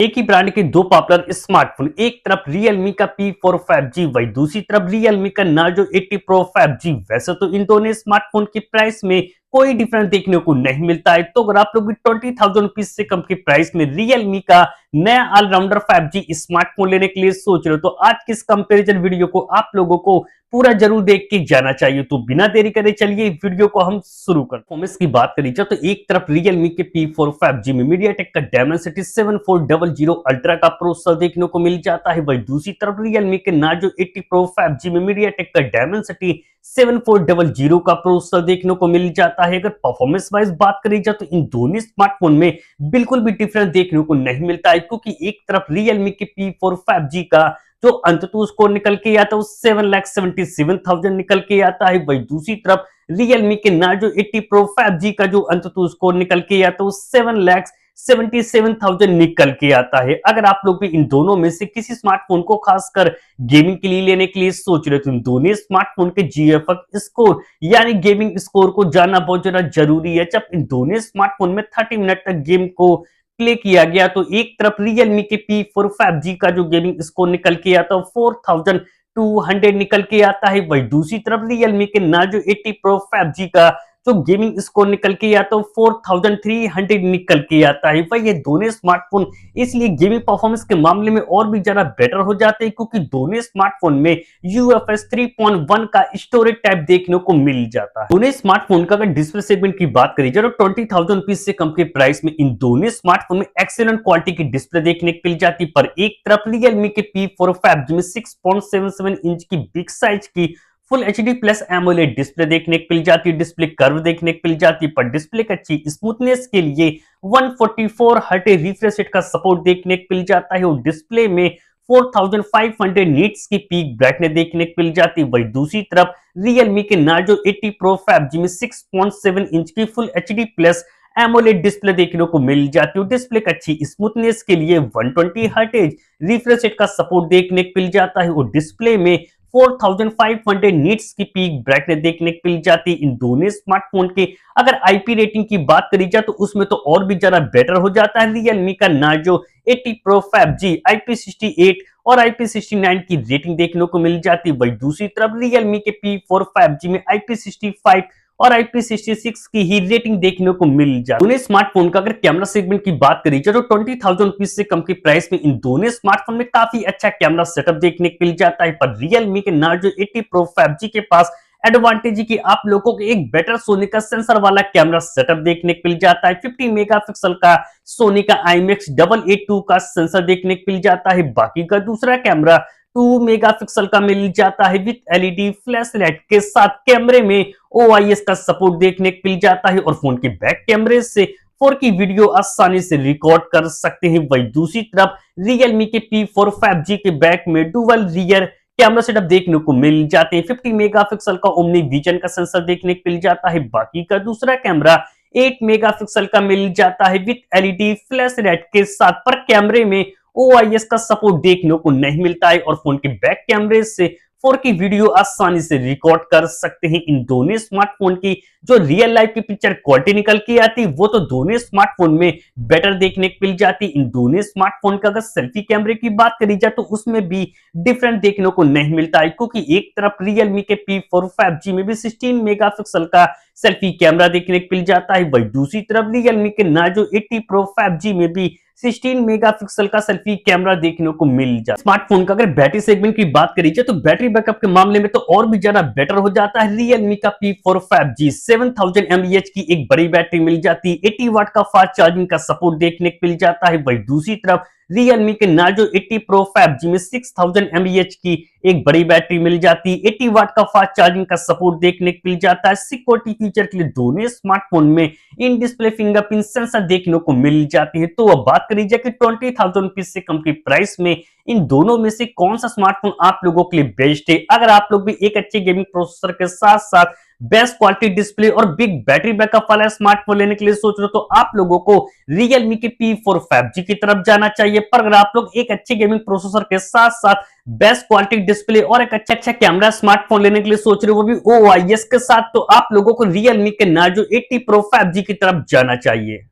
एक ही ब्रांड के दो पॉपुलर स्मार्टफोन, एक तरफ Realme का P4 5G, वही दूसरी तरफ Realme का Narzo 80 Pro 5G। वैसे तो इन दोनों स्मार्टफोन की प्राइस में कोई डिफरेंस देखने को नहीं मिलता है, तो अगर आप लोग भी 20,000 रुपीज से कम की प्राइस में Realme का नया ऑलराउंडर 5G स्मार्टफोन लेने के लिए सोच रहे हो, तो आज की इस कंपैरिजन वीडियो को आप लोगों को पूरा जरूर देख के जाना चाहिए। तो बिना देरी करे चलिए वीडियो को हम शुरू करते हैं। परफॉर्मेंस की बात करी जाए तो एक तरफ Realme के P4 5G में MediaTek का Dimensity 7400 अल्ट्रा का प्रोसेसर देखने को मिल जाता है, वही दूसरी तरफ Realme के Narzo 80 Pro 5G में MediaTek का Dimensity 7400 का प्रोसेसर देखने को मिल जाता है। अगर परफॉर्मेंस वाइज बात करी जाए तो इन दोनों स्मार्टफोन में बिल्कुल भी डिफरेंस देखने को नहीं मिलता है, क्योंकि एक तरफ Realme के P4 5G का जो अंततः स्कोर निकल के आता है वो 7,77,000 निकल के आता है, वही दूसरी तरफ Realme के Narzo 80 Pro 5G का जो अंततः स्कोर निकल के आता है वो 7,77,000 निकल के आता है। अगर आप लोग भी इन दोनों में से किसी स्मार्टफोन को खासकर गेमिंग के लिए लेने के लिए सोच रहे हो तो इन दोनों स्मार्टफोन के GFX स्कोर यानी गेमिंग स्कोर को जानना बहुत ज्यादा जरूरी है। जब इन दोनों स्मार्टफोन में 30 मिनट तक गेम को प्ले किया गया तो एक तरफ Realme के P4 5G का जो गेमिंग स्कोर निकल के आता है 4,200 निकल के आता है, वही दूसरी तरफ Realme के Narzo 80 Pro 5G का जो गेमिंग स्कोर निकल के आता है 4,300 निकल के आता है। भाई ये दोनों स्मार्टफोन इसलिए गेमिंग परफॉर्मेंस के मामले में और भी ज्यादा बेटर हो जाते हैं, क्योंकि दोनों स्मार्टफोन में UFS 3.1 का स्टोरेज टाइप देखने को मिल जाता है। दोनों स्मार्टफोन का अगर डिस्प्ले सेगमेंट की बात करी जाए तो 20,000 रुपीज से कम के प्राइस में इन दोनों स्मार्टफोन में एक्सीलेंट क्वालिटी की डिस्प्ले देखने को मिल जाती है। पर एक तरफ Realme के P4 5G में 6.77 इंच की बिग साइज की full HD plus AMOLED display देखने को मिल जाती है, डिस्प्ले कर्व देखने को मिल जाती है, पर डिस्प्ले की अच्छी स्मूथनेस के लिए 144 हर्ट रिफ्रेश रेट का सपोर्ट देखने को मिल जाता है और डिस्प्ले में 4500 नीट्स की पीक ब्राइटनेस देखने को मिल जाती है। वही दूसरी तरफ Realme के Narzo 80 Pro 5G में 6.7 इंच की full HD plus AMOLED display देखने को मिल जाती है। डिस्प्ले की अच्छी स्मूथनेस के लिए 120 हर्ट्ज रिफ्रेश रेट का सपोर्ट देखने को मिल जाता है और डिस्प्ले में 4500 नीट्स की पीक ब्राइटनेस देखने को मिल जाती है। इन दोनों स्मार्टफोन के अगर IP रेटिंग की बात करी जाए तो उसमें तो और भी ज्यादा बेटर हो जाता है। Realme का Narzo 80 Pro 5G IP68 और IP69 की रेटिंग देखने को मिल जाती है, वही दूसरी तरफ Realme के P4 5G में IP65 और IP66 की ही रेटिंग देखने को मिल जाती है। दोनों स्मार्टफोन का अगर कैमरा सेगमेंट की बात करी जाए तो 20,000 रुपीज से कम की प्राइस में इन दोनों स्मार्टफोन में काफी अच्छा कैमरा सेटअप देखने को मिल जाता है। पर Realme के Narzo 80 Pro 5G के पास एडवांटेज है कि आप लोगों को एक बेटर सोनी का सेंसर वाला कैमरा सेटअप देखने को मिल जाता है। 50 मेगापिक्सल का सोनी का IMX882 का सेंसर देखने को मिल जाता है। बाकी का दूसरा कैमरा 2 मेगापिक्सल का मिल जाता है विद LED फ्लैश लाइट के साथ। कैमरे में OIS का सपोर्ट देखने को मिल जाता है और फोन के बैक कैमरे से 4K वीडियो आसानी से रिकॉर्ड कर सकते हैं। वही दूसरी तरफ Realme के P4 5G के बैक में डुअल रियर कैमरा सेटअप देखने को मिल जाते हैं। 50 मेगापिक्सल का ओमनी विजन का सेंसर देखने को मिल जाता है। बाकी का दूसरा कैमरा 8 मेगापिक्सल का मिल जाता है विद LED फ्लैश लाइट के साथ। पर कैमरे में OIS का सपोर्ट देखने को नहीं मिलता है और फोन के बैक कैमरे से 4K वीडियो आसानी से रिकॉर्ड कर सकते हैं। इन दोनों स्मार्टफोन की जो रियल लाइफ की पिक्चर क्वालिटी निकल के आती है वो तो दोनों स्मार्टफोन में बेटर देखने को मिल जाती है। इन दोनों स्मार्टफोन का अगर सेल्फी कैमरे की बात करी जाए तो उसमें भी डिफरेंट देखने को नहीं मिलता है, क्योंकि एक तरफ Realme के P4 5G में भी 16 मेगापिक्सल का सेल्फी कैमरा देखने को मिल जाता है, वही दूसरी तरफ Realme के Narzo 80 Pro 5G में भी 16 मेगापिक्सल का सेल्फी कैमरा देखने को मिल जाता है। स्मार्टफोन का अगर बैटरी सेगमेंट की बात करी जाए तो बैटरी बैकअप के मामले में तो और भी ज्यादा बेटर हो जाता है। Realme का P4 5G 7000 mAh की एक बड़ी बैटरी मिल जाती है, 80 वाट का फास्ट चार्जिंग का सपोर्ट देखने को मिल जाता है। वही दूसरी तरफ Realme के Narzo 80 Pro 5G में 6000 mAh की एक बड़ी बैटरी मिल जाती है, 80 वाट का फास्ट चार्जिंग का सपोर्ट देखने को मिल जाता है। सिक्योरिटी फीचर के लिए दोनों स्मार्टफोन में इन डिस्प्ले फिंगरप्रिंट सेंसर देखने को मिल जाती है। तो अब बात करी जाए कि 20,000 रुपीज से कम की प्राइस में इन दोनों में से कौन सा स्मार्टफोन आप लोगों के लिए बेस्ट है। अगर आप लोग भी एक अच्छे गेमिंग प्रोसेसर के साथ साथ बेस्ट क्वालिटी डिस्प्ले और बिग बैटरी बैकअप वाला स्मार्टफोन लेने के लिए सोच रहे हो तो आप लोगों को Realme के P4 5G की तरफ जाना चाहिए। पर अगर आप लोग एक अच्छे गेमिंग प्रोसेसर के साथ साथ बेस्ट क्वालिटी डिस्प्ले और एक अच्छा कैमरा स्मार्टफोन लेने के लिए सोच रहे हो वो भी OIS के साथ, तो आप लोगों को Realme के Narzo 80 Pro 5G की तरफ जाना चाहिए।